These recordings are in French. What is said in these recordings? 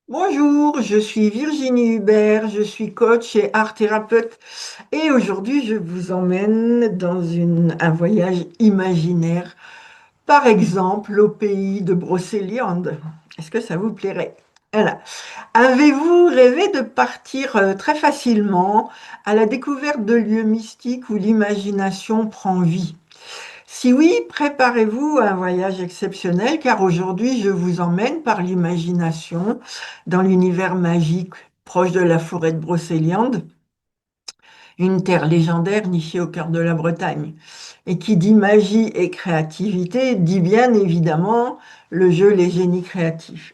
Bonjour, je suis Virginie Hubert, je suis coach et art thérapeute et aujourd'hui je vous emmène dans un voyage imaginaire, par exemple au pays de Brocéliande. Est-ce que ça vous plairait? Voilà. Avez-vous rêvé de partir très facilement à la découverte de lieux mystiques où l'imagination prend vie? Si oui, préparez-vous à un voyage exceptionnel car aujourd'hui je vous emmène par l'imagination dans l'univers magique proche de la forêt de Brocéliande, une terre légendaire nichée au cœur de la Bretagne. Et qui dit magie et créativité dit bien évidemment le jeu Les Génies Créatifs.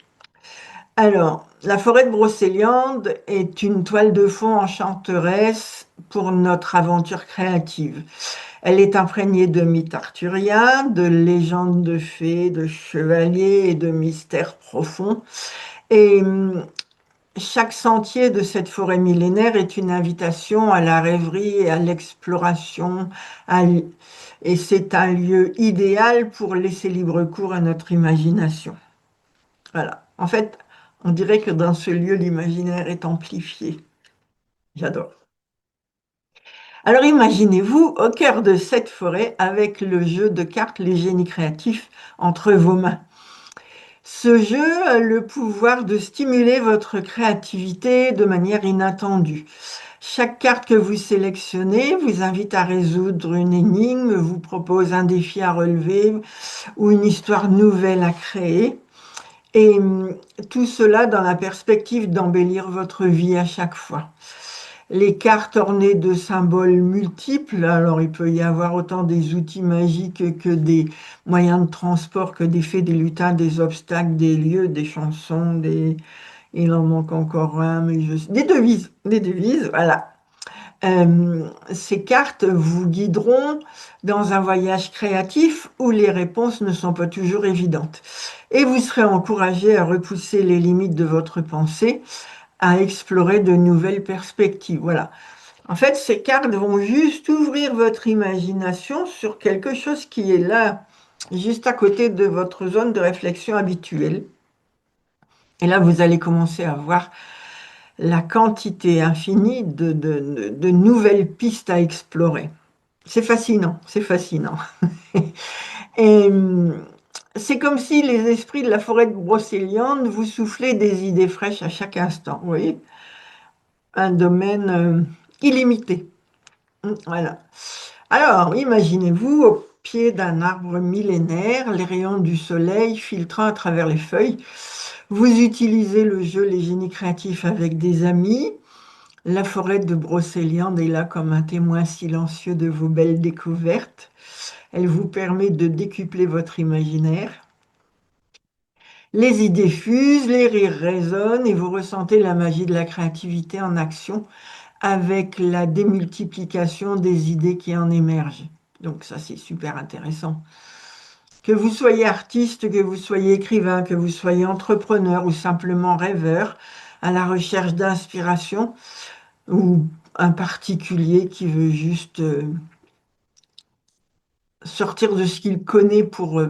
Alors, la forêt de Brocéliande est une toile de fond enchanteresse pour notre aventure créative. Elle est imprégnée de mythes arthuriens, de légendes de fées, de chevaliers et de mystères profonds. Et chaque sentier de cette forêt millénaire est une invitation à la rêverie et à l'exploration. à l- Et c'est un lieu idéal pour laisser libre cours à notre imagination. Voilà. En fait, on dirait que dans ce lieu, l'imaginaire est amplifié. J'adore. Alors imaginez-vous au cœur de cette forêt avec le jeu de cartes Les Génies Créatifs entre vos mains. Ce jeu a le pouvoir de stimuler votre créativité de manière inattendue. Chaque carte que vous sélectionnez vous invite à résoudre une énigme, vous propose un défi à relever ou une histoire nouvelle à créer. Et tout cela dans la perspective d'embellir votre vie à chaque fois. Les cartes ornées de symboles multiples, alors il peut y avoir autant des outils magiques que des moyens de transport, que des fées, des lutins, des obstacles, des lieux, des chansons, des... Il en manque encore un, mais des devises, voilà. Ces cartes vous guideront dans un voyage créatif où les réponses ne sont pas toujours évidentes. Et vous serez encouragé à repousser les limites de votre pensée, à explorer de nouvelles perspectives. Voilà. En fait, ces cartes vont juste ouvrir votre imagination sur quelque chose qui est là, juste à côté de votre zone de réflexion habituelle. Et là, vous allez commencer à voir la quantité infinie de nouvelles pistes à explorer. C'est fascinant, c'est fascinant. Et c'est comme si les esprits de la forêt de Brocéliande vous soufflaient des idées fraîches à chaque instant. Vous voyez, un domaine illimité. Voilà. Alors, imaginez-vous au pied d'un arbre millénaire, les rayons du soleil filtrant à travers les feuilles. Vous utilisez le jeu Les Génies Créatifs avec des amis. La forêt de Brocéliande est là comme un témoin silencieux de vos belles découvertes. Elle vous permet de décupler votre imaginaire. Les idées fusent, les rires résonnent et vous ressentez la magie de la créativité en action avec la démultiplication des idées qui en émergent. Donc ça, c'est super intéressant. Que vous soyez artiste, que vous soyez écrivain, que vous soyez entrepreneur ou simplement rêveur à la recherche d'inspiration, ou un particulier qui veut juste sortir de ce qu'il connaît pour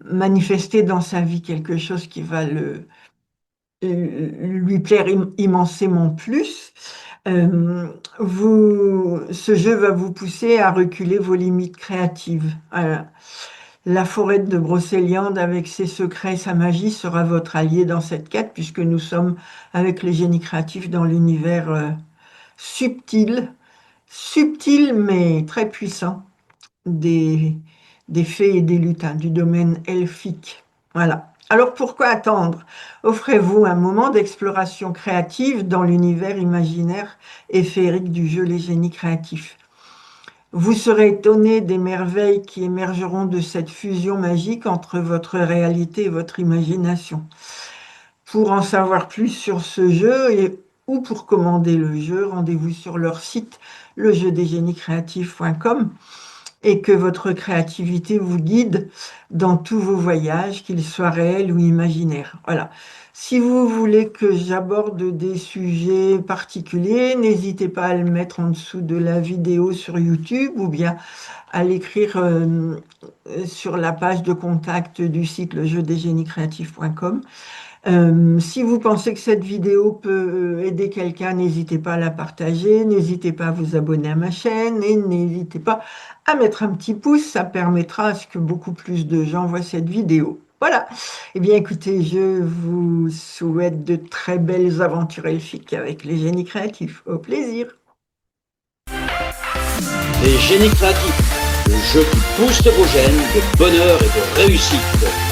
manifester dans sa vie quelque chose qui va lui plaire immensément plus. Ce jeu va vous pousser à reculer vos limites créatives. Voilà. La forêt de Brocéliande, avec ses secrets, sa magie, sera votre allié dans cette quête, puisque nous sommes, avec les génies créatifs, dans l'univers subtil, subtil mais très puissant des, des fées et des lutins, du domaine elfique. Voilà. Alors pourquoi attendre? Offrez-vous un moment d'exploration créative dans l'univers imaginaire et féerique du jeu Les Génies Créatifs. Vous serez étonné des merveilles qui émergeront de cette fusion magique entre votre réalité et votre imagination. Pour en savoir plus sur ce jeu ou pour commander le jeu, rendez-vous sur leur site lejeudesgéniescréatifs.com et que votre créativité vous guide dans tous vos voyages, qu'ils soient réels ou imaginaires. Voilà. Si vous voulez que j'aborde des sujets particuliers, n'hésitez pas à le mettre en dessous de la vidéo sur YouTube ou bien à l'écrire sur la page de contact du site lejeudesgéniescréatifs.com. Si vous pensez que cette vidéo peut aider quelqu'un, n'hésitez pas à la partager, n'hésitez pas à vous abonner à ma chaîne et n'hésitez pas à mettre un petit pouce, ça permettra à ce que beaucoup plus de gens voient cette vidéo. Voilà. Eh bien, écoutez, je vous souhaite de très belles aventures elfiques avec les génies créatifs. Au plaisir. Les génies créatifs, le jeu qui booste vos gènes de bonheur et de réussite.